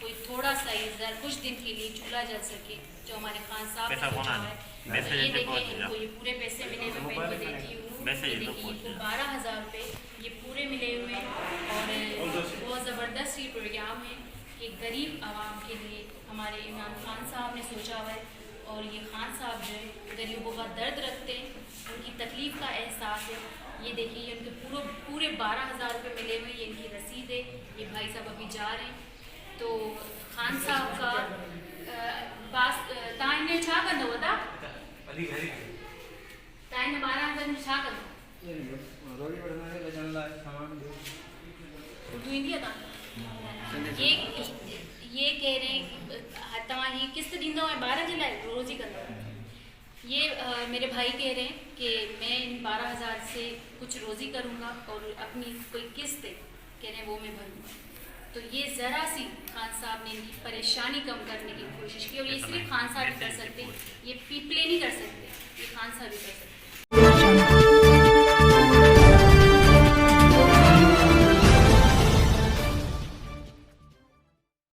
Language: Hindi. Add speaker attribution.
Speaker 1: कोई थोड़ा सा इधर कुछ दिन के लिए चूल्हा जल सके, जो हमारे खान साहब ने
Speaker 2: पैसा
Speaker 1: सोचा
Speaker 2: कौन
Speaker 1: है।
Speaker 2: है?
Speaker 1: तो ये देखिए इनको ये पूरे पैसे मिले हुए, मैं इनको देती हूँ। ये देखिए इनको 12,000 रुपये ये पूरे मिले हुए हैं। और बहुत ज़बरदस्त ये प्रोग्राम है कि गरीब आवाम के लिए हमारे इमरान खान साहब ने सोचा हुआ है। और ये खान साहब जो है गरीबों का दर्द रखते हैं, उनकी तकलीफ़ का एहसास है। ये देखिए ये उनके पूरे 12,000 रुपये मिले हुए, ये इनकी रसीद है। ये भाई साहब अभी जा रहे हैं। तो खान साहब का पास तव्हां इन छा कंदव वॾा? तव्हां इन 12,000 में छा कंदव? उर्दू ईंदी आहे तव्हांखे? ये कह रहे हैं कि तव्हां ही किस्त ॾींदव ऐं ॿार जे लाइ रोज़ी कंदव। ये मेरे भाई कह रहे हैं कि मैं इन 12,000 से कुछ रोज़ी करूँगा और अपनी कोई किस्त है कह रहे हैं वो मैं भरूँगा। तो ये ज़रा सी खान साहब ने इनकी परेशानी कम करने की कोशिश की। और ये सिर्फ खान साहब ही कर सकते हैं, ये पीपले नहीं कर सकते, ये खान साहब ही कर सकते हैं।